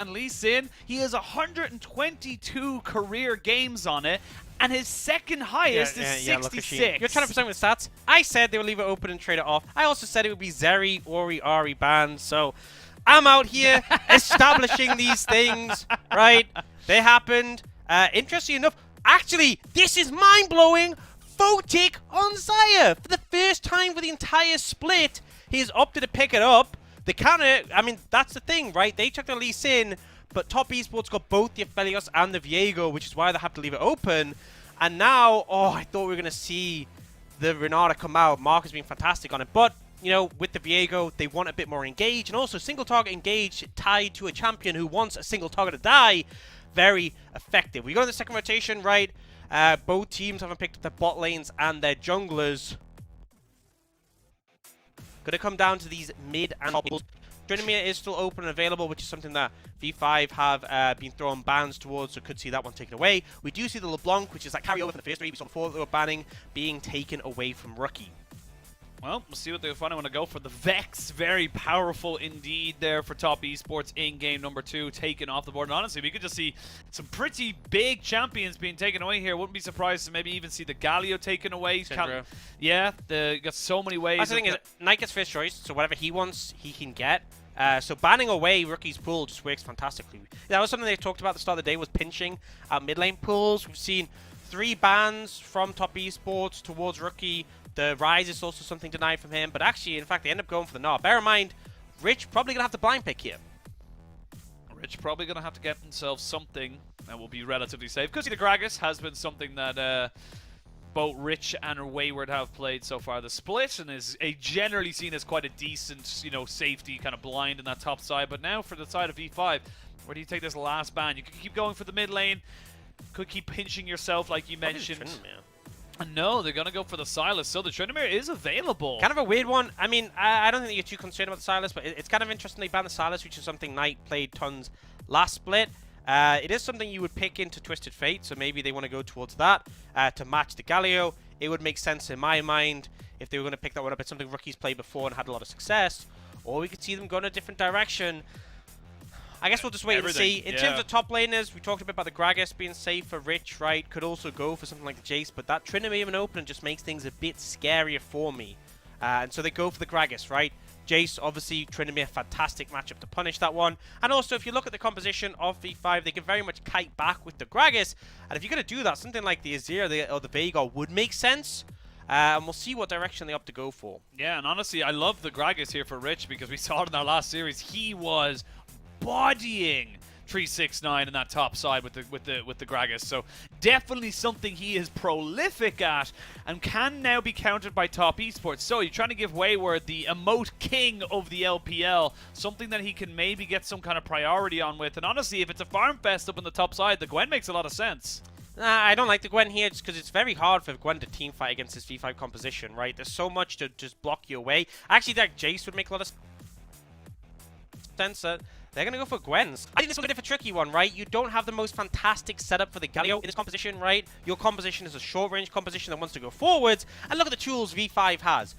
And Lee Sin, he has 122 career games on it, and his second highest is 66. You're trying to present with stats. I said they would leave it open and trade it off. I also said it would be Zeri, Ori, Ari bans. So I'm out here establishing these things, right? They happened. Interesting enough, actually, this is mind-blowing. Photic on Zaya. For the first time for the entire split, he's opted to pick it up. The counter, I mean, that's the thing, right? They took the Lee Sin, but Top Esports got both the Aphelios and the Viego, which is why they have to leave it open. And now, oh, I thought we were going to see the Renata come out. Mark has been fantastic on it. But, you know, with the Viego, they want a bit more engaged. And also, single target engaged tied to a champion who wants a single target to die. Very effective. We go to the second rotation, right? Both teams haven't picked up their bot lanes and their junglers. Going to come down to these mid and top lanes. Trinimir is still open and available, which is something that V5 have been throwing bans towards, so could see that one taken away. We do see the LeBlanc, which is that carryover from the first three. We saw before they were banning, being taken away from Rookie. Well, we'll see what they finally want to go for. The Vex, very powerful indeed there for Top Esports in game number 2, taken off the board. And honestly, we could just see some pretty big champions being taken away here. Wouldn't be surprised to maybe even see the Galio taken away. Yeah, you got so many ways. That's the thing is, Knight gets first choice, so whatever he wants, he can get. So banning away Rookie's pool just works fantastically. That was something they talked about at the start of the day, was pinching at mid lane pools. We've seen 3 bans from Top Esports towards Rookie. The Rise is also something denied from him, but actually, in fact, they end up going for the Gnar. Bear in mind, Rich probably going to have to blind pick here. Rich probably going to have to get themselves something that will be relatively safe. Because the Gragas has been something that both Rich and Wayward have played so far. The split and is generally seen as quite a decent, you know, safety kind of blind in that top side. But now for the side of V5, where do you take this last ban? You could keep going for the mid lane. Could keep pinching yourself like you mentioned. No, they're going to go for the Sylas, so the Tryndamere is available. Kind of a weird one. I mean, I don't think that you're too concerned about the Sylas, but it's kind of interesting they banned the Sylas, which is something Knight played tons last split. It is something you would pick into Twisted Fate, so maybe they want to go towards that to match the Galio. It would make sense in my mind if they were going to pick that one up. It's something Rookies played before and had a lot of success. Or we could see them go in a different direction. I guess we'll just wait and see. In terms of top laners, we talked a bit about the Gragas being safe for Rich, right? Could also go for something like the Jace, but that Trinity even open just makes things a bit scarier for me. And so they go for the Gragas, right? Jace, obviously, Trinity, a fantastic matchup to punish that one. And also, if you look at the composition of V5, they can very much kite back with the Gragas. And if you're going to do that, something like the Azir or the Veigar would make sense. And we'll see what direction they opt to go for. Yeah, and honestly, I love the Gragas here for Rich because we saw it in our last series. He was bodying 369 in that top side with the Gragas, so definitely something he is prolific at and can now be countered by Top Esports. So you're trying to give Wayward the emote king of the LPL, something that he can maybe get some kind of priority on with. And honestly, if it's a farm fest up on the top side, the Gwen makes a lot of sense. I don't like the Gwen here just because it's very hard for Gwen to team fight against this V5 composition, right? There's so much to just block you away. Actually, that Jace would make a lot of sense. They're going to go for Gwens. I think this is a bit of a tricky one, right? You don't have the most fantastic setup for the Galio in this composition, right? Your composition is a short-range composition that wants to go forwards. And look at the tools V5 has.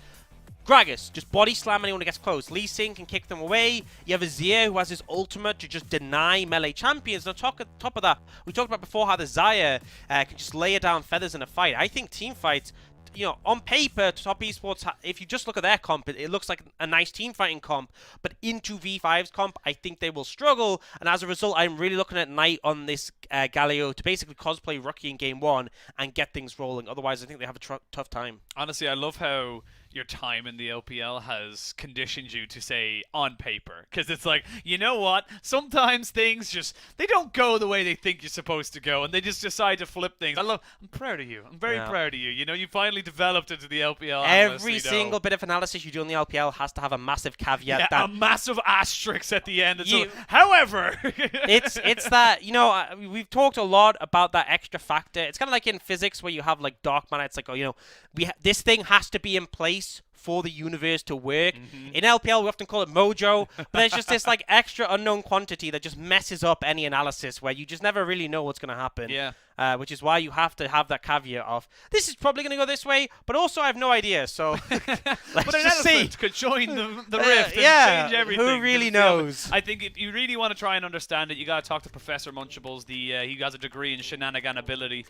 Gragas, just body slam anyone who gets close. Lee Sin can kick them away. You have Azir who has his ultimate to just deny melee champions. And on top of that, we talked about before how the Zaya can just lay down feathers in a fight. I think team fights, you know, on paper, Top Esports, if you just look at their comp, it looks like a nice team fighting comp. But into V5's comp, I think they will struggle. And as a result, I'm really looking at Knight on this Galio to basically cosplay Rookie in game 1 and get things rolling. Otherwise, I think they have a tough time. Honestly, I love how your time in the LPL has conditioned you to say on paper, because it's like, you know what, sometimes things just, they don't go the way they think you're supposed to go, and they just decide to flip things. I'm proud of you. I'm very proud of you. You know, you finally developed into the LPL analyst, every single bit of analysis you do in the LPL has to have a massive caveat. Yeah, a massive asterisk at the end. However, it's that, you know, we've talked a lot about that extra factor. It's kind of like in physics where you have like dark matter. It's like, oh, you know, this thing has to be in place for the universe to work. In LPL, we often call it mojo, but there's just this like extra unknown quantity that just messes up any analysis where you just never really know what's going to happen. Yeah. which is why you have to have that caveat of, this is probably going to go this way, but also I have no idea, so but an elephant could join the rift and change everything. Who really knows? I think if you really want to try and understand it, you got to talk to Professor Munchables. He has a degree in shenanigan ability,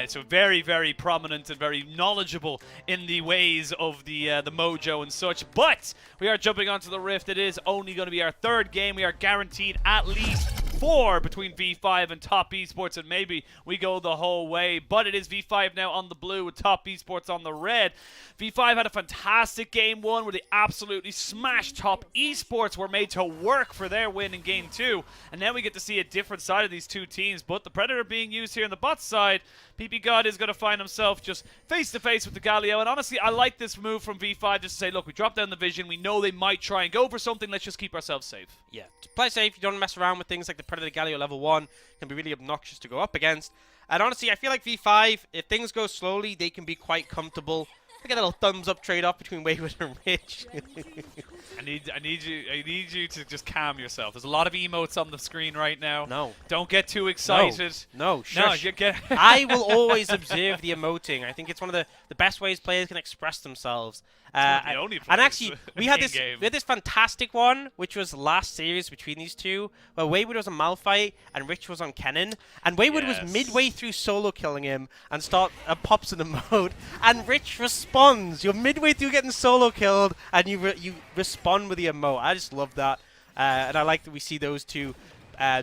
so very, very prominent and very knowledgeable in the ways of the mojo and such. But we are jumping onto the rift. It is only going to be our third game. We are guaranteed at least 4 between V5 and Top Esports, and maybe we go the whole way. But it is V5 now on the blue with Top Esports on the red. V5 had a fantastic game 1 where they absolutely smashed Top Esports, were made to work for their win in game 2. And now we get to see a different side of these two teams. But the Predator being used here on the bot side, PP God is going to find himself just face-to-face with the Galio. And honestly, I like this move from V5 just to say, look, we dropped down the vision. We know they might try and go for something. Let's just keep ourselves safe. Yeah, to play safe, you don't mess around with things like the Predator Galio level 1. Can be really obnoxious to go up against. And honestly, I feel like V5, if things go slowly, they can be quite comfortable. I get a little thumbs up trade-off between Wayward and Rich. I need you to just calm yourself. There's a lot of emotes on the screen right now. No. Don't get too excited. No, shush. No, you get I will always observe the emoting. I think it's one of the best ways players can express themselves. The only and actually, we had in-game. this fantastic one, which was last series between these two, where Wayward was on Malphite and Rich was on Kennen, and Wayward was midway through solo killing him and pops in the mode, and Rich responds. You're midway through getting solo killed, and you respond with the emote. I just love that, and I like that we see those two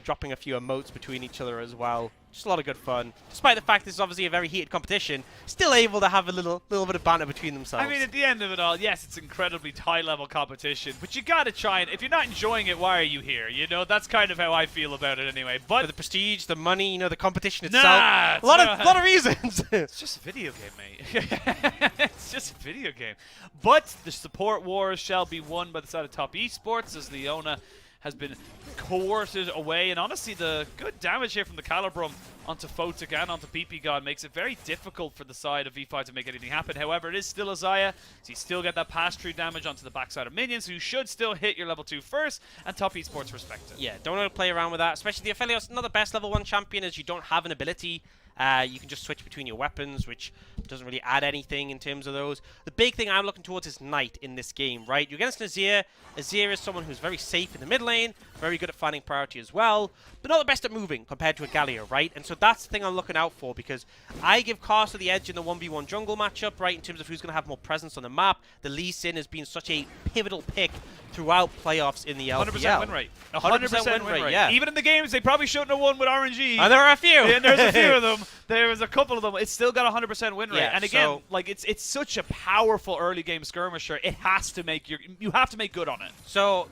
dropping a few emotes between each other as well. Just a lot of good fun. Despite the fact this is obviously a very heated competition, still able to have a little bit of banter between themselves. I mean, at the end of it all, yes, it's incredibly high-level competition, but you got to try and, if you're not enjoying it, why are you here? You know, that's kind of how I feel about it anyway. But for the prestige, the money, you know, the competition itself. Nah, a lot of reasons. It's just a video game, mate. It's just a video game. But the support wars shall be won by the side of Top Esports as Leona has been coerced away, and honestly the good damage here from the Calibrum onto Photic and onto PP God makes it very difficult for the side of V5 to make anything happen. However, it is still Isaiah, so you still get that pass-through damage onto the backside of minions, so you should still hit your level 2 first, and Top Esports respect it. Yeah, don't want to play around with that, especially the Aphelios, not the best level 1 champion as you don't have an ability. You can just switch between your weapons, which doesn't really add anything in terms of those. The big thing I'm looking towards is Knight in this game, right? You're against Azir. Azir is someone who's very safe in the mid lane, very good at finding priority as well, but not the best at moving compared to a Galio, right? And so that's the thing I'm looking out for, because I give Caster the edge in the 1v1 jungle matchup, right, in terms of who's going to have more presence on the map. The Lee Sin has been such a pivotal pick throughout playoffs in the LPL. 100% win rate. 100% win rate, yeah. Even in the games, they probably shouldn't have won with RNG. And there are a few. And there's a few of them. There was a couple of them. It's still got 100% win rate. Yeah, and again, like it's such a powerful early game skirmisher. It has to make you have to make good on it. So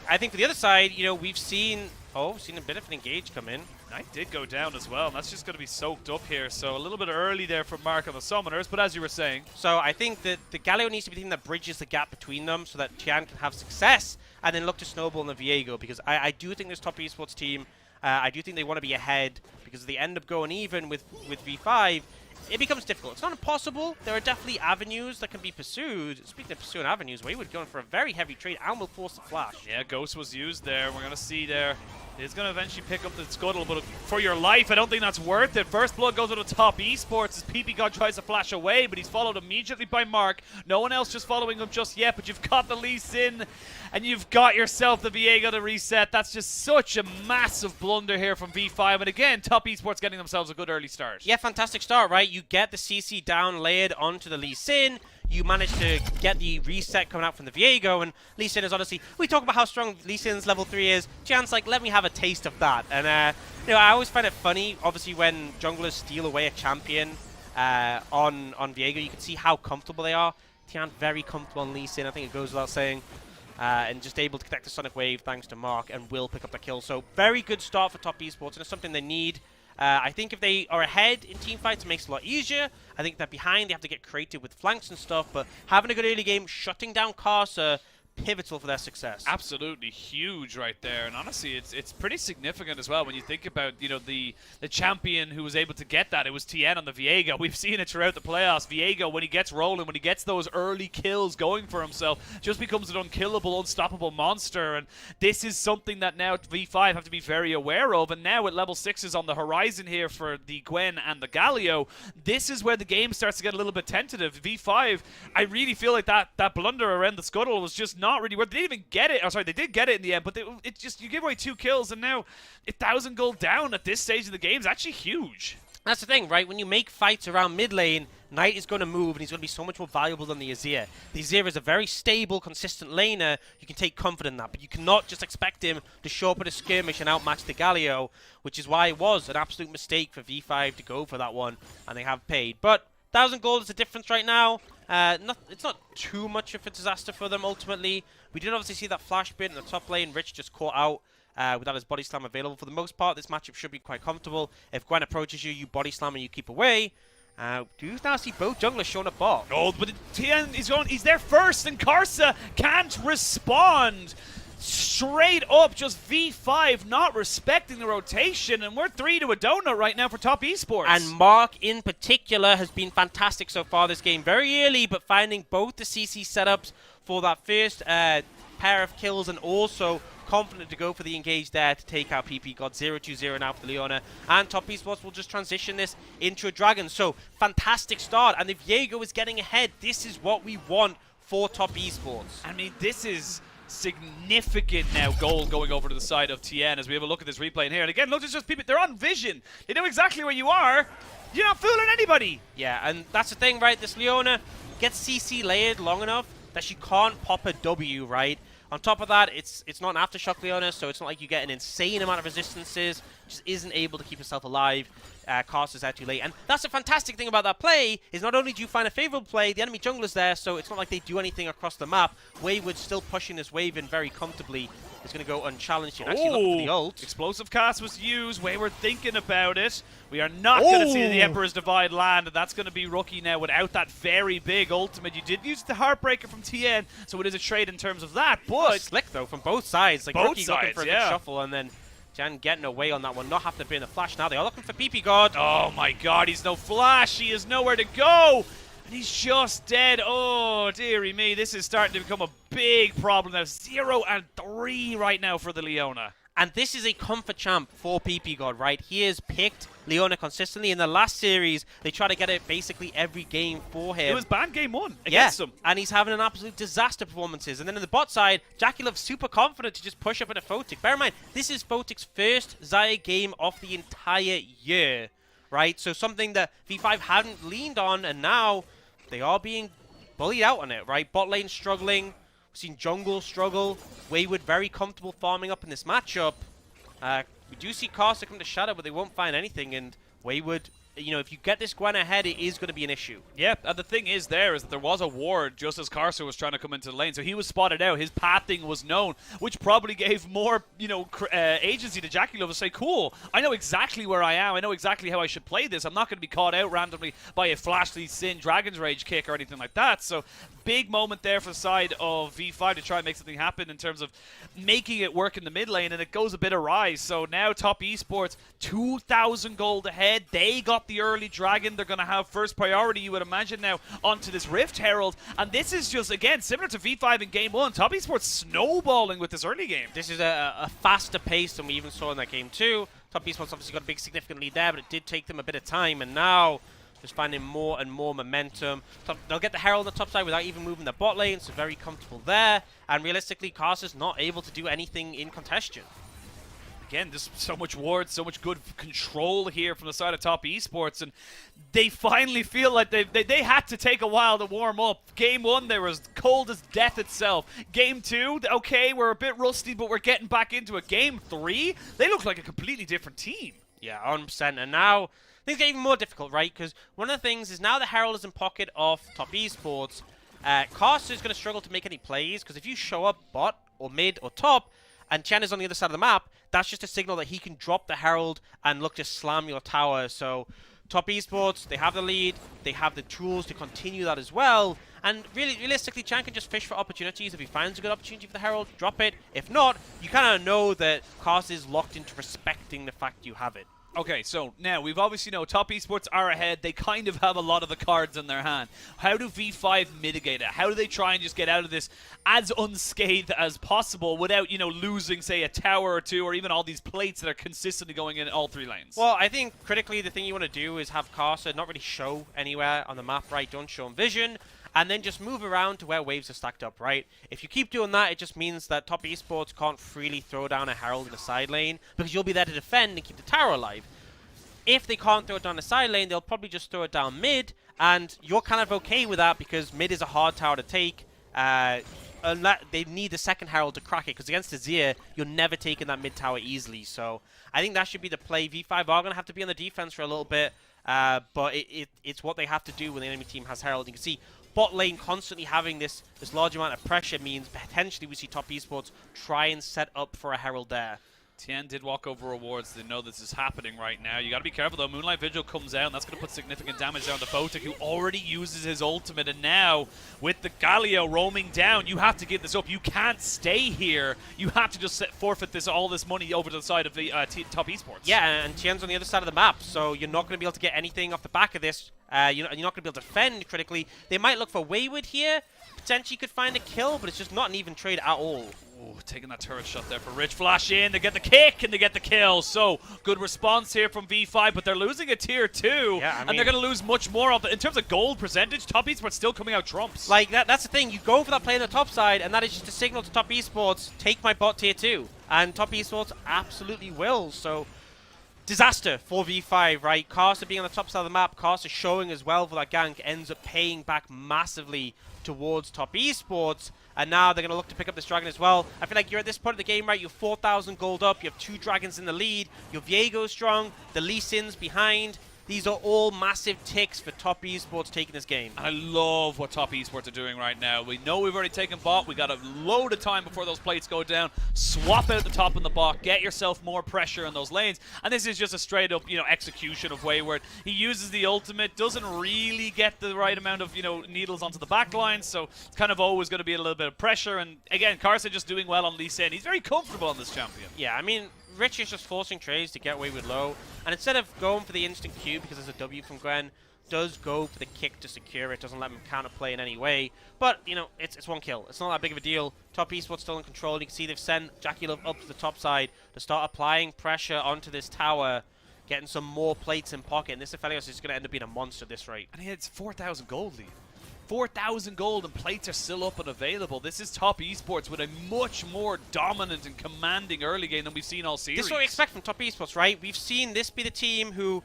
I think for the other side, you know, we've seen a bit of an engage come in. Knight did go down as well, and that's just going to be soaked up here. So a little bit early there from Mark on the Summoners, but as you were saying. So I think that the Galio needs to be the thing that bridges the gap between them so that Tian can have success and then look to snowball in the Viego, because I do think this Top Esports team, I do think they want to be ahead, because if they end up going even with V5, it becomes difficult. It's not impossible. There are definitely avenues that can be pursued. Speaking of pursuing avenues, Wayward going for a very heavy trade and will force the flash. Yeah, Ghost was used there. We're going to see there. He's going to eventually pick up the scuttle, but for your life, I don't think that's worth it. First blood goes to the Top Esports as PP God tries to flash away, but he's followed immediately by Mark. No one else just following him just yet, but you've got the Lee Sin, and you've got yourself the Viego to reset. That's just such a massive blunder here from V5, and again, Top Esports getting themselves a good early start. Yeah, fantastic start, right? You get the CC down layered onto the Lee Sin. You manage to get the reset coming out from the Viego, and Lee Sin is honestly, we talk about how strong Lee Sin's level 3 is. Tian's like, let me have a taste of that. And, you know, I always find it funny, obviously, when junglers steal away a champion on Viego, you can see how comfortable they are. Tian very comfortable on Lee Sin, I think it goes without saying. And just able to connect the Sonic Wave thanks to Mark, and will pick up the kill. So very good start for Top Esports, and it's something they need. I think if they are ahead in teamfights, it makes it a lot easier. I think that behind, they have to get creative with flanks and stuff, but having a good early game, shutting down Carcer, pivotal for their success. Absolutely huge right there, and honestly, it's pretty significant as well when you think about the champion who was able to get that. It was TN on the Viego. We've seen it throughout the playoffs. Viego, when he gets rolling, when he gets those early kills going for himself, just becomes an unkillable, unstoppable monster. And this is something that now V5 have to be very aware of. And now with level 6s on the horizon here for the Gwen and the Galio, this is where the game starts to get a little bit tentative. V5, I really feel like that blunder around the scuttle was just not really worth. They didn't even get it. Oh, sorry, they did get it in the end, but it just, you give away 2 kills, and now 1,000 gold down at this stage of the game is actually huge. That's the thing, right? When you make fights around mid lane, Knight is going to move, and he's going to be so much more valuable than the Azir. The Azir is a very stable, consistent laner. You can take comfort in that, but you cannot just expect him to show up at a skirmish and outmatch the Galio, which is why it was an absolute mistake for V5 to go for that one, and they have paid. But 1,000 gold is a difference right now. It's not too much of a disaster for them ultimately. We did obviously see that flash bit in the top lane. Rich just caught out without his body slam available. For the most part, this matchup should be quite comfortable. If Gwen approaches you, you body slam and you keep away. Do you now see both junglers showing a bot? Oh, but TN is going. He's there first, and Karsa can't respond. Straight up, just V5 not respecting the rotation, and we're 3 to a donut right now for top esports. And Mark in particular has been fantastic so far this game. Very early, but finding both the CC setups for that first pair of kills, and also confident to go for the engage there to take out PP. Got 0-2-0 now for the Leona, and top esports will just transition this into a dragon. So fantastic start, and if Viego is getting ahead, this is what we want for top esports. I mean, this is significant now goal going over to the side of TN as we have a look at this replay in here. And again, look, it's just people, they're on vision. They know exactly where you are. You're not fooling anybody. Yeah, and that's the thing, right? This Leona gets CC layered long enough that she can't pop a W, right? On top of that, it's not an Aftershock Leona, so it's not like you get an insane amount of resistances. Just isn't able to keep herself alive. Cast is out too late. And that's the fantastic thing about that play, is not only do you find a favorable play, the enemy jungler's there, so it's not like they do anything across the map. Wayward's still pushing this wave in very comfortably. It's going to go unchallenged here. Actually looking for the ult. Explosive cast was used. Wayward thinking about it. We are not going to see the Emperor's Divide land, and that's going to be rookie now without that very big ultimate. You did use the Heartbreaker from TN, so it is a trade in terms of that, but... slick, though, from both sides. Like, both Rookie sides, looking for a good shuffle, and then Jan getting away on that one. Not having to be in the flash now. They are looking for PP God. Oh, my God. He's no flash. He has nowhere to go. And he's just dead. Oh, dearie me. This is starting to become a big problem now. 0-3 right now for the Leona. And this is a comfort champ for PP God, right? He has picked Leona consistently. In the last series, they try to get it basically every game for him. It was banned game 1 against him. And he's having an absolute disaster performances. And then in the bot side, Jackie Love's super confident to just push up into Photic. Bear in mind, this is Photic's first Xayah game of the entire year, right? So something that V5 hadn't leaned on, and now they are being bullied out on it, right? Bot lane struggling. We've seen jungle struggle. Wayward very comfortable farming up in this matchup. We do see Karsa come to Shadow, but they won't find anything. And Wayward, you know, if you get this Gwen ahead, it is going to be an issue. Yeah, and the thing is that there was a ward just as Karsa was trying to come into the lane, so he was spotted out. His pathing was known, which probably gave more, agency to Jackie Love to say, cool, I know exactly where I am. I know exactly how I should play this. I'm not going to be caught out randomly by a Flashly Sin Dragon's Rage kick or anything like that. So big moment there for the side of V5 to try and make something happen in terms of making it work in the mid lane, and it goes a bit awry. So now top esports 2,000 gold ahead. They got the early dragon. They're going to have first priority, you would imagine, now onto this Rift Herald. And this is just, again, similar to V5 in game 1. Top esports snowballing with this early game. This is a faster pace than we even saw in that game 2. Top esports obviously got a big significant lead there, but it did take them a bit of time. And now just finding more and more momentum. They'll get the Herald on the top side without even moving the bot lane, so very comfortable there. And realistically, Karsa's not able to do anything in contention. Again, just so much ward, so much good control here from the side of top esports, and they finally feel like they had to take a while to warm up. Game 1, they were as cold as death itself. Game 2, okay, we're a bit rusty, but we're getting back into it. Game 3, they look like a completely different team. Yeah, 100%. And now things get even more difficult, right? Because one of the things is now the Herald is in pocket of top esports. Karsa is going to struggle to make any plays, because if you show up bot or mid or top, and Chen is on the other side of the map, that's just a signal that he can drop the Herald and look to slam your tower. So top esports, they have the lead, they have the tools to continue that as well, And really, realistically, Chan can just fish for opportunities. If he finds a good opportunity for the Herald, drop it. If not, you kind of know that Cars is locked into respecting the fact you have it. Okay, so now we've obviously know Top Esports are ahead. They kind of have a lot of the cards in their hand. How do V5 mitigate it? How do they try and just get out of this as unscathed as possible without, you know, losing, say, a tower or two or even all these plates that are consistently going in all 3 lanes? Well, I think critically the thing you want to do is have Carsa not really show anywhere on the map, right? Don't show him vision. And then just move around to where waves are stacked up, right? If you keep doing that, it just means that Top Esports can't freely throw down a Herald in the side lane because you'll be there to defend and keep the tower alive. If they can't throw it down the side lane, they'll probably just throw it down mid, and you're kind of okay with that because mid is a hard tower to take. They need the second Herald to crack it, because against Azir, you're never taking that mid tower easily. So I think that should be the play. V5 are going to have to be on the defense for a little bit, but it's what they have to do when the enemy team has Herald. You can see bot lane constantly having this large amount of pressure means potentially we see Top Esports try and set up for a Herald there. Tien did walk over rewards. They know this is happening right now. You got to be careful, though. Moonlight Vigil comes out, and that's going to put significant damage down the Photic, who already uses his ultimate. And now, with the Galio roaming down, you have to give this up. You can't stay here. You have to just forfeit all this money over to the side of the Top Esports. Yeah, and Tien's on the other side of the map, so you're not going to be able to get anything off the back of this. You're not going to be able to defend critically. They might look for Wayward here. Potentially could find a kill, but it's just not an even trade at all. Ooh, taking that turret shot there for Rich. Flash in, they get the kick, and they get the kill. So, good response here from V5, but they're losing a tier 2, yeah, and they're going to lose much more of it. In terms of gold percentage, Top Esports still coming out trumps. Like, that's the thing. You go for that play on the top side, and that is just a signal to Top Esports, take my bot tier 2. And Top Esports absolutely will, so disaster for V5, right? Carster being on the top side of the map, Carster showing as well for that gank, ends up paying back massively towards Top Esports, and now they're going to look to pick up this dragon as well. I feel like you're at this point of the game, right? You're 4,000 gold up, you have 2 dragons in the lead, your Viego strong, the Lee Sin's behind. These are all massive ticks for Top Esports taking this game. I love what Top Esports are doing right now. We know we've already taken bot. We got a load of time before those plates go down. Swap out the top and the bot. Get yourself more pressure in those lanes. And this is just a straight up, execution of Wayward. He uses the ultimate, doesn't really get the right amount of, needles onto the back line. So it's kind of always going to be a little bit of pressure. And again, Carson just doing well on Lee Sin. He's very comfortable on this champion. Yeah, I mean, Rich is just forcing trades to get Wayward low, and instead of going for the instant Q because there's a W from Gwen, does go for the kick to secure it, doesn't let him counterplay in any way. But, it's 1 kill. It's not that big of a deal. Top Esports still in control. You can see they've sent Jackie Love up to the top side to start applying pressure onto this tower, getting some more plates in pocket, and this Aphelios is going to end up being a monster at this rate. And he has 4,000 gold lead. 4,000 gold and plates are still up and available. This is Top Esports with a much more dominant and commanding early game than we've seen all series. This is what we expect from Top Esports, right? We've seen this be the team who,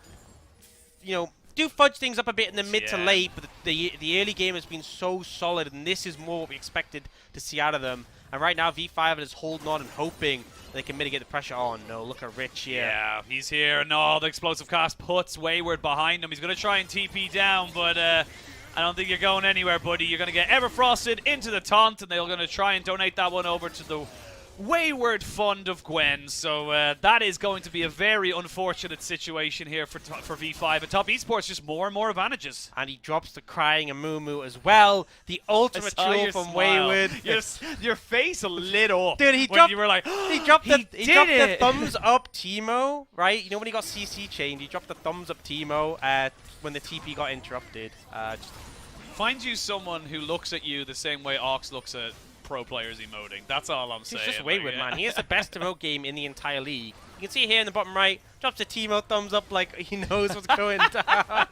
do fudge things up a bit in the mid to late, but the early game has been so solid, and this is more what we expected to see out of them. And right now, V5 is holding on and hoping they can mitigate the pressure. Oh no, look at Rich here. Yeah, he's here. No, the explosive cast puts Wayward behind him. He's going to try and TP down, but I don't think you're going anywhere, buddy. You're going to get Everfrosted into the taunt, and they're going to try and donate that one over to the Wayward Fund of Gwen. So that is going to be a very unfortunate situation here for V5. And Top Esports just more and more advantages. And he drops the crying Amumu as well. The ultimate tool from smile. Wayward. Your face lit up. Dude, he when dropped, you were like, he dropped the thumbs up Teemo, right? You know when he got CC chained, he dropped the thumbs up Teemo when the TP got interrupted. Find you someone who looks at you the same way Ox looks at pro players emoting. That's all I'm saying. He's just Wayward, man. He has the best emote game in the entire league. You can see here in the bottom right, drops a Teemo thumbs up like he knows what's going down.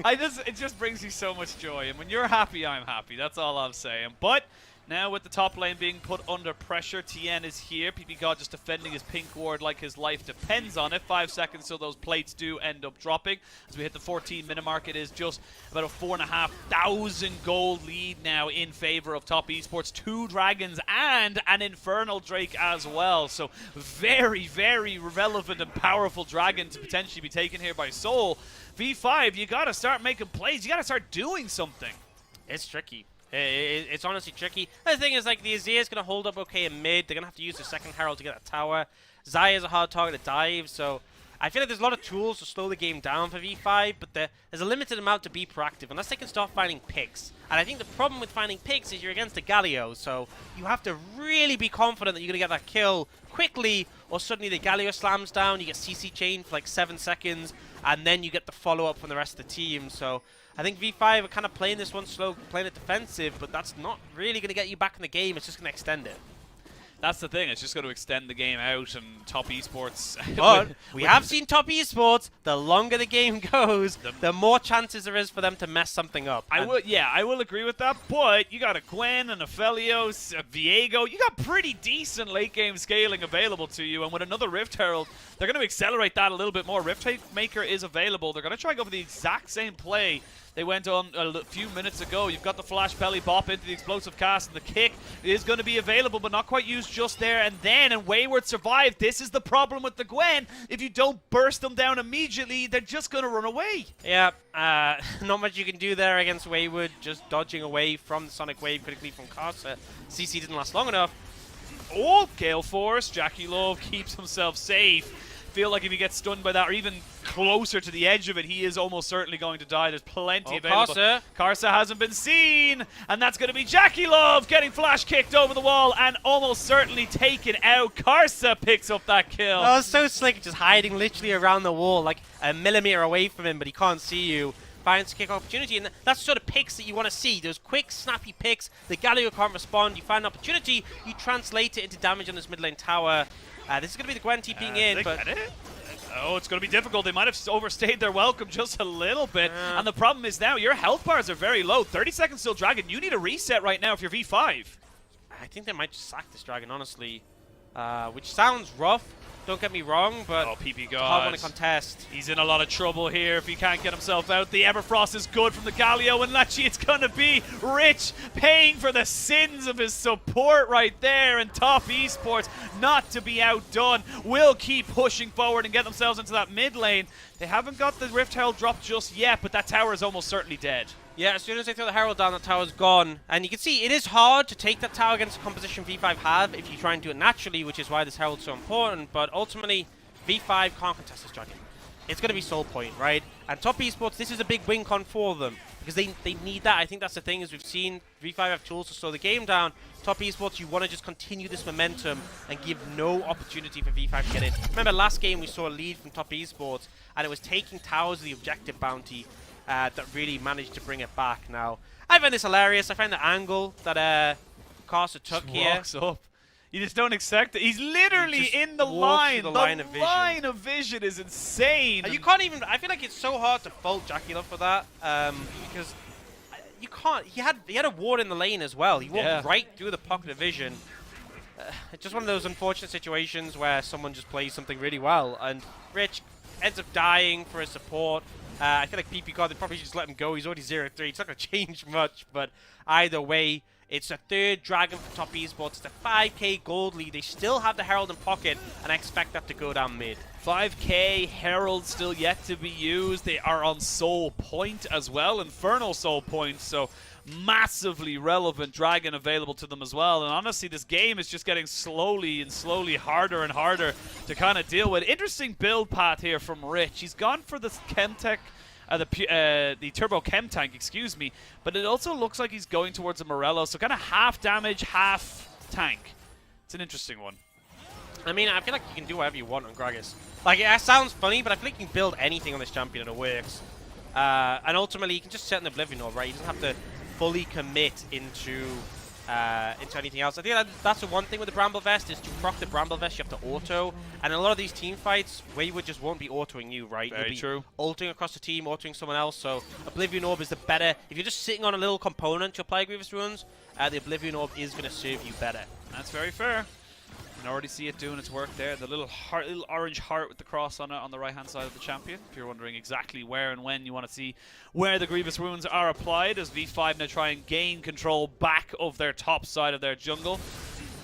It just brings you so much joy. And when you're happy, I'm happy. That's all I'm saying. But now with the top lane being put under pressure, Tien is here. PP God just defending his pink ward like his life depends on it. 5 seconds so those plates do end up dropping. As we hit the 14-minute mark, it is just about a 4,500 gold lead now in favor of Top Esports. 2 dragons and an Infernal Drake as well. So very, very relevant and powerful dragon to potentially be taken here by Soul. V5, you got to start making plays. You got to start doing something. It's tricky. It's honestly tricky. The thing is, like, the Azir is going to hold up okay in mid. They're going to have to use the second Herald to get that tower. Xayah is a hard target to dive, so I feel like there's a lot of tools to slow the game down for V5, but there's a limited amount to be proactive, unless they can start finding picks. And I think the problem with finding picks is you're against the Galio, so you have to really be confident that you're going to get that kill quickly, or suddenly the Galio slams down, you get CC chain for like 7 seconds, and then you get the follow-up from the rest of the team. So I think V5 are kind of playing this one slow, playing it defensive, but that's not really going to get you back in the game. It's just going to extend it. That's the thing. It's just going to extend the game out, and top esports. But we have seen top esports. The longer the game goes, the more chances there is for them to mess something up. I will agree with that. But you got a Gwen and a Felios, a Viego. You got pretty decent late game scaling available to you, and with another Rift Herald, they're going to accelerate that a little bit more. Rift Maker is available. They're going to try and go for the exact same play they went on a few minutes ago. You've got the flash belly bop into the explosive cast, and the kick is going to be available, but not quite used just there and then. And Wayward survived. This is the problem with the Gwen. If you don't burst them down immediately, they're just going to run away. Yeah, not much you can do there against Wayward, just dodging away from the Sonic Wave critically from Karsa. CC didn't last long enough. Oh, Gale Force. Jackie Love keeps himself safe. Feel like if he gets stunned by that, or even closer to the edge of it, he is almost certainly going to die. There's plenty available. Karsa hasn't been seen, and that's going to be Jackie Love getting flash kicked over the wall and almost certainly taken out. Karsa picks up that kill. Oh, so slick, just hiding literally around the wall, like a millimeter away from him, but he can't see you. Finds a kick opportunity, and that's the sort of picks that you want to see. Those quick, snappy picks. The Galio can't respond. You find an opportunity, you translate it into damage on this mid lane tower. This is going to be the Gwen TPing in, but... Oh, it's going to be difficult. They might have overstayed their welcome just a little bit. And the problem is now your health bars are very low. 30 seconds till Dragon. You need a reset right now if you're V5. I think they might just sack this Dragon, honestly. Which sounds rough. Don't get me wrong, but PP God. hard one to contest. He's in a lot of trouble here if he can't get himself out. The Everfrost is good from the Galio, and actually it's going to be Rich paying for the sins of his support right there. And top esports, not to be outdone, will keep pushing forward and get themselves into that mid lane. They haven't got the Rift Herald dropped just yet, but that tower is almost certainly dead. Yeah, as soon as they throw the Herald down, that tower's gone. And you can see it is hard to take that tower against the composition V5 have if you try and do it naturally, which is why this Herald's so important. But ultimately, V5 can't contest this Dragon. It's going to be Soul Point, right? And top esports, this is a big win con for them because they need that. I think that's the thing, is we've seen V5 have tools to slow the game down. Top esports, you want to just continue this momentum and give no opportunity for V5 to get in. Remember last game we saw a lead from top esports, and it was taking towers of the objective bounty that really managed to bring it back. Now, I find this hilarious. I find the angle that Karsa took here. Walks up. You just don't expect it. He's literally in the line. The line of vision is insane. You can't even... I feel like it's so hard to fault Jackie Love for that because you can't... He had a ward in the lane as well. He walked right through the pocket of vision. It's just one of those unfortunate situations where someone just plays something really well, and Rich ends up dying for his support. I feel like PP God, they probably just let him go. He's already 0-3. It's not going to change much, but either way, it's a third Dragon for top esports. It's a 5k gold lead. They still have the Herald in pocket, and I expect that to go down mid. 5k Herald still yet to be used. They are on Soul Point as well, Infernal Soul Point, so massively relevant Dragon available to them as well. And honestly, this game is just getting slowly harder and harder to kind of deal with. Interesting build path here from Rich. He's gone for the Chemtech, the Turbo Chem Tank, excuse me, but it also looks like he's going towards a Morello, so kind of half damage, half tank. It's an interesting one. I mean, I feel like you can do whatever you want on Gragas. Like, it sounds funny, but I feel like you can build anything on this champion and it works. And ultimately, you can just set an Oblivion Orb, right? You don't have to fully commit into anything else. I think that's the one thing with the Bramble Vest, is to proc the Bramble Vest, you have to auto. And in a lot of these team fights, Wayward just won't be autoing you, right? Very true. Ulting across the team, autoing someone else. So Oblivion Orb is the better. If you're just sitting on a little component to apply Grievous Runes, the Oblivion Orb is going to serve you better. That's very fair. You can already see it doing its work there. The little orange heart with the cross on it on the right-hand side of the champion. If you're wondering exactly where and when you want to see where the Grievous Runes are applied, as V5 now try and gain control back of their top side of their jungle.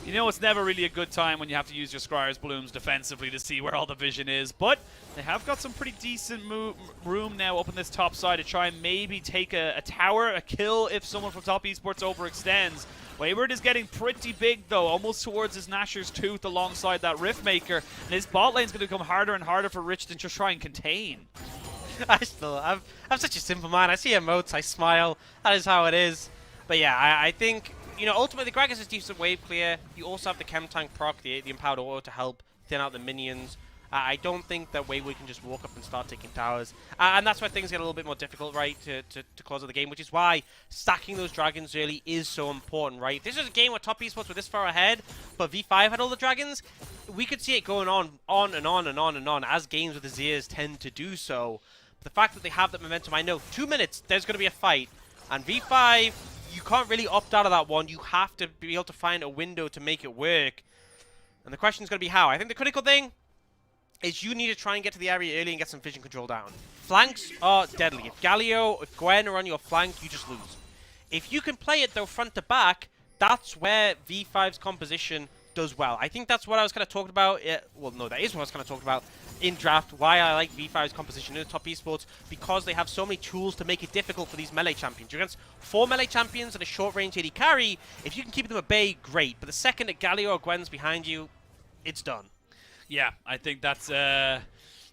You know, it's never really a good time when you have to use your Scryer's Blooms defensively to see where all the vision is, but they have got some pretty decent room now up on this top side to try and maybe take a tower, a kill if someone from Top Esports overextends. Wayward is getting pretty big though, almost towards his Nashor's Tooth alongside that Riftmaker, and his bot lane's going to become harder and harder for Rich to just try and contain. I'm such a simple man. I see emotes, I smile. That is how it is. But yeah, I think, you know, ultimately the Gragas is decent wave clear. You also have the Chem Tank proc, the Empowered Auto to help thin out the minions. I don't think that Wayward can just walk up and start taking towers. And that's where things get a little bit more difficult, right, to close out the game, which is why stacking those dragons early is so important, right? This is a game where Top Esports were this far ahead, but V5 had all the dragons. We could see it going on and on and on and on, as games with Azirs tend to do so. But the fact that they have that momentum, I know, 2 minutes, there's going to be a fight. And V5, you can't really opt out of that one. You have to be able to find a window to make it work. And the question is going to be how. I think the critical thing is you need to try and get to the area early and get some vision control down. Flanks are deadly. If Galio, if Gwen are on your flank, you just lose. If you can play it, though, front to back, that's where V5's composition does well. I think that's what I was kind of talking about. Well, no, that is what I was kind of talking about in draft, why I like V5's composition in the Top Esports, because they have so many tools to make it difficult for these melee champions. You're against 4 melee champions and a short-range AD carry. If you can keep them at bay, great. But the second that Galio or Gwen's behind you, it's done. Yeah, I think that's a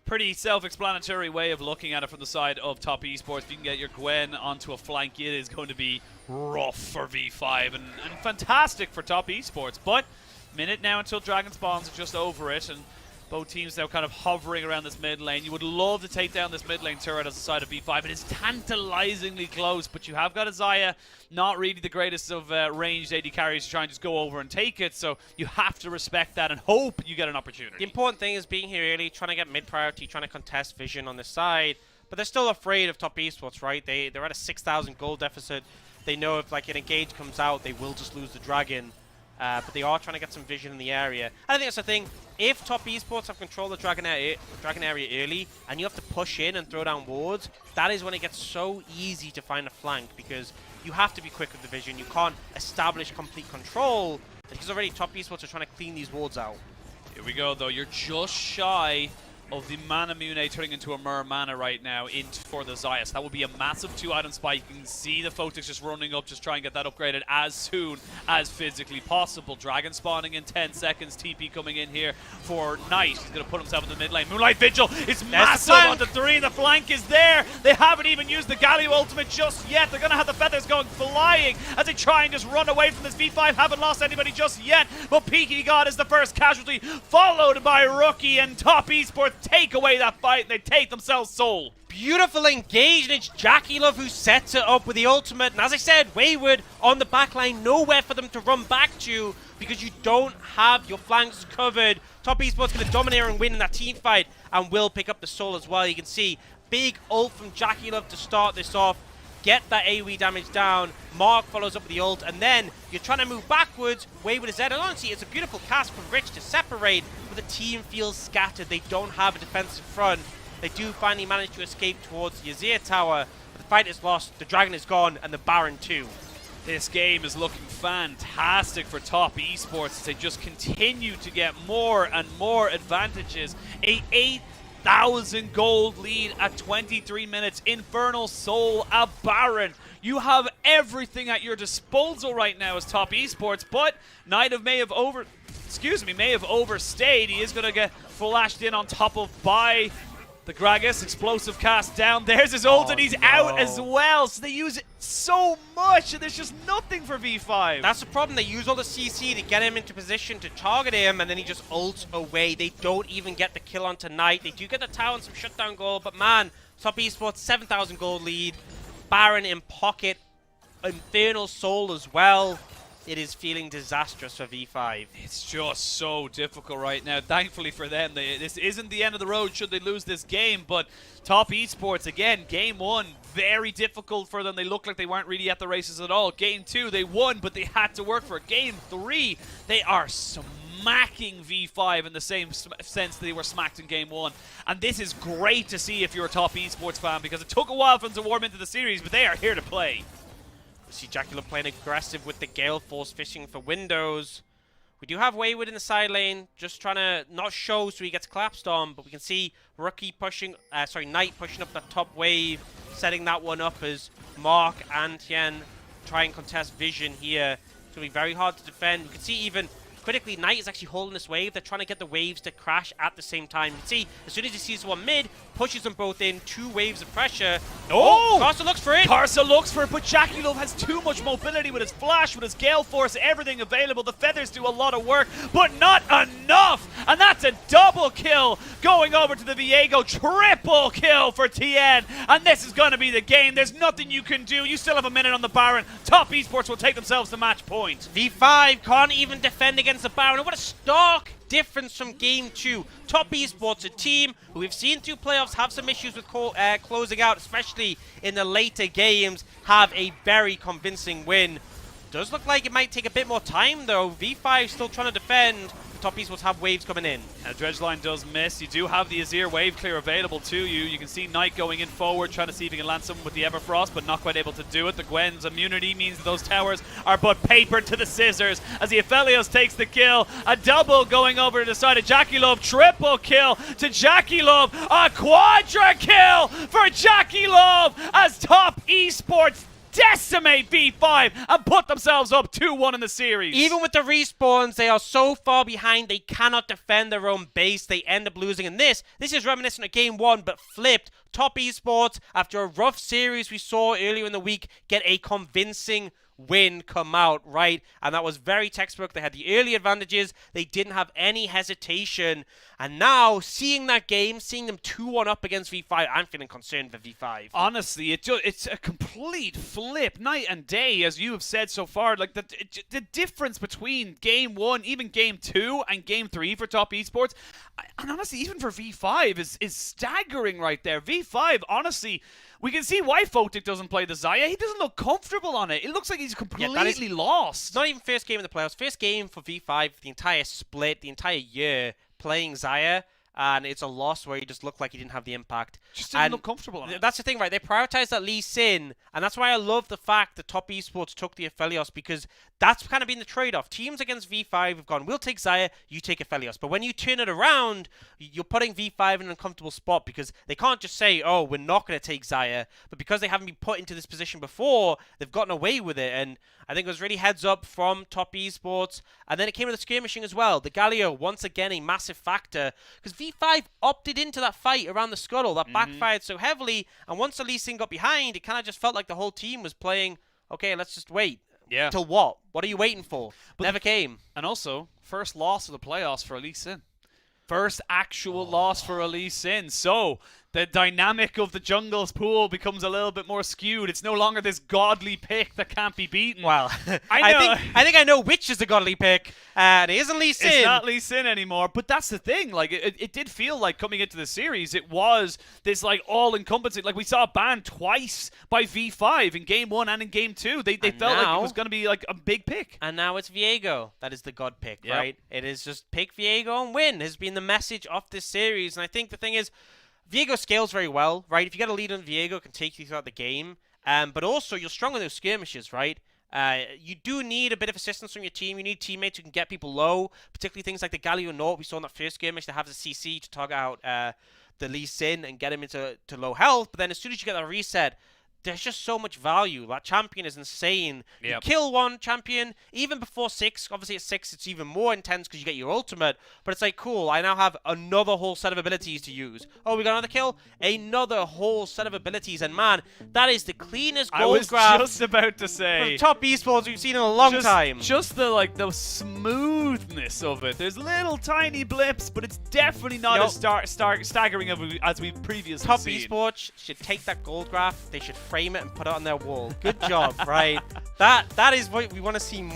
pretty self-explanatory way of looking at it from the side of Top Esports. If you can get your Gwen onto a flank, it is going to be rough for V5 and fantastic for Top Esports. But minute now until Dragon spawns are just over it, and both teams now kind of hovering around this mid lane. You would love to take down this mid lane turret as a side of V5. It is tantalizingly close, but you have got Isaiah, not really the greatest of ranged AD carries to try and just go over and take it, so you have to respect that and hope you get an opportunity. The important thing is being here early, trying to get mid priority, trying to contest vision on this side, but they're still afraid of Top Esports, right? They're at a 6,000 gold deficit. They know if like an engage comes out, they will just lose the dragon. But they are trying to get some vision in the area. And I think that's the thing. If Top Esports have control of the dragon area early, and you have to push in and throw down wards, that is when it gets so easy to find a flank, because you have to be quick with the vision. You can't establish complete control, because already Top Esports are trying to clean these wards out. Here we go, though. You're just shy of the Mana Mune turning into a Mer Mana right now for the Zayas. That would be a massive 2-item spike. You can see the Phoenix just running up, just try and get that upgraded as soon as physically possible. Dragon spawning in 10 seconds. TP coming in here for Knight. He's going to put himself in the mid lane. Moonlight Vigil is massive onto 3. The flank is there. They haven't even used the Galio ultimate just yet. They're going to have the feathers going flying as they try and just run away from this. V5 haven't lost anybody just yet, but Peaky God is the first casualty, followed by Rookie, and Top Esports take away that fight, and they take themselves soul. Beautiful engage, and it's Jackie Love who sets it up with the ultimate. And as I said, Wayward on the backline, nowhere for them to run back to because you don't have your flanks covered. Top Esports going to dominate and win in that team fight and will pick up the soul as well. You can see big ult from Jackie Love to start this off. Get that AoE damage down. Mark follows up with the ult, and then you're trying to move backwards. Wayward is there. And honestly, it's a beautiful cast from Rich to separate, but the team feels scattered. They don't have a defensive front. They do finally manage to escape towards the Azir Tower, but the fight is lost, the Dragon is gone, and the Baron too. This game is looking fantastic for Top Esports as they just continue to get more and more advantages. A 8,000 gold lead at 23 minutes. Infernal Soul, a Baron. You have everything at your disposal right now as Top Esports, but Knight may have overstayed. He is going to get flashed in on top of by the Gragas. Explosive cast down. There's his ult, and he's out as well. So they use it so much, and there's just nothing for V5. That's the problem. They use all the CC to get him into position to target him, and then he just ults away. They don't even get the kill on tonight. They do get the tower and some shutdown goal, but man, Top Esports, 7,000 gold lead. Baron in pocket. Infernal Soul as well. It is feeling disastrous for V5. It's just so difficult right now. Thankfully for them, this isn't the end of the road should they lose this game, but Top Esports, again, game 1, very difficult for them. They looked like they weren't really at the races at all. Game 2, they won, but they had to work for it. Game 3, they are smacking V5 in the same sense they were smacked in game 1. And this is great to see if you're a Top Esports fan, because it took a while for them to warm into the series, but they are here to play. We see Jackie Love playing aggressive with the Gale Force, fishing for windows. We do have Wayward in the side lane, just trying to not show so he gets collapsed on, but we can see Knight pushing up that top wave, setting that one up as Mark and Tien try and contest Vision here. It's going to be very hard to defend. You can see even critically, Knight is actually holding this wave. They're trying to get the waves to crash at the same time. You can see, as soon as he sees one mid, pushes them both in, 2 waves of pressure. Oh! Karsa looks for it. Karsa looks for it, but Jackie Love has too much mobility with his flash, with his Gale Force, everything available. The feathers do a lot of work, but not enough. And that's a double kill going over to the Viego. Triple kill for TN. And this is going to be the game. There's nothing you can do. You still have a minute on the Baron. Top Esports will take themselves the match point. V5 can't even defend against the Baron. And what a stark difference from Game 2. Top Esports, a team who we've seen through playoffs have some issues with closing out, especially in the later games, have a very convincing win. Does look like it might take a bit more time, though. V5 still trying to defend. Top Esports have waves coming in. And Dredgeline does miss. You do have the Azir wave clear available to you. You can see Knight going in forward, trying to see if he can land someone with the Everfrost, but not quite able to do it. The Gwen's immunity means that those towers are but papered to the scissors as the Aphelios takes the kill. A double going over to the side of Jackie Love. Triple kill to Jackie Love. A quadra kill for Jackie Love as Top Esports decimate V5 and put themselves up 2-1 in the series. Even with the respawns, they are so far behind, they cannot defend their own base. They end up losing. And this is reminiscent of Game 1, but flipped. Top Esports, after a rough series we saw earlier in the week, get a convincing win come out, right? And that was very textbook. They had the early advantages. They didn't have any hesitation. And now, seeing that game, seeing them 2-1 up against V5, I'm feeling concerned for V5. Honestly, it's a complete flip, night and day, as you have said so far. Like, the difference between Game 1, even Game 2, and Game 3 for Top Esports, and honestly, even for V5, is staggering right there. V5, honestly, we can see why Photic doesn't play the Xayah. He doesn't look comfortable on it. It looks like he's completely lost. It's not even first game in the playoffs. First game for V5, the entire split, the entire year, playing Xayah, and it's a loss where he just looked like he didn't have the impact. Just didn't look comfortable on it. That's the thing, right? They prioritized that Lee Sin, and that's why I love the fact that Top Esports took the Aphelios, because that's kind of been the trade-off. Teams against V5 have gone, we'll take Xayah, you take Aphelios. But when you turn it around, you're putting V5 in an uncomfortable spot, because they can't just say, oh, we're not going to take Xayah. But because they haven't been put into this position before, they've gotten away with it. And I think it was really heads up from Top Esports. And then it came to the skirmishing as well. The Galio, once again, a massive factor, because V5 opted into that fight around the scuttle that backfired so heavily. And once the Lee Sin got behind, it kind of just felt like the whole team was playing, okay, let's just wait. Yeah. Till what? What are you waiting for? But never came. And also, first loss of the playoffs for Lee Sin. First actual loss for Lee Sin. So, the dynamic of the jungle's pool becomes a little bit more skewed. It's no longer this godly pick that can't be beaten. Well, I think I know which is the godly pick. It isn't Lee Sin. It's not Lee Sin anymore. But that's the thing. Like, it did feel like coming into the series, it was this like all-encompassing. Like, we saw it banned twice by V5 in Game 1 and in Game 2. They felt like it was going to be like a big pick. And now it's Viego. That is the god pick, right? It is just pick Viego and win has been the message of this series. And I think the thing is, Viego scales very well, right? If you get a lead on Viego, it can take you throughout the game. But also, you're strong on those skirmishes, right? You do need a bit of assistance from your team. You need teammates who can get people low, particularly things like the Galio Nort we saw in that first skirmish. They have the CC to target out the Lee Sin and get him into low health. But then as soon as you get that reset, there's just so much value. That champion is insane. Yep. You kill one champion, even before 6. Obviously at 6, it's even more intense because you get your ultimate. But it's like, cool, I now have another whole set of abilities to use. Oh, we got another kill? Another whole set of abilities. And man, that is the cleanest gold grab. I was just about to say. From Top Esports we've seen in a long time. Just the smoothness of it. There's little tiny blips, but it's definitely not as staggering as we've previously Top seen. Esports should take that gold graph. They should frame it and put it on their wall. Good job, right? That is what we want to see more.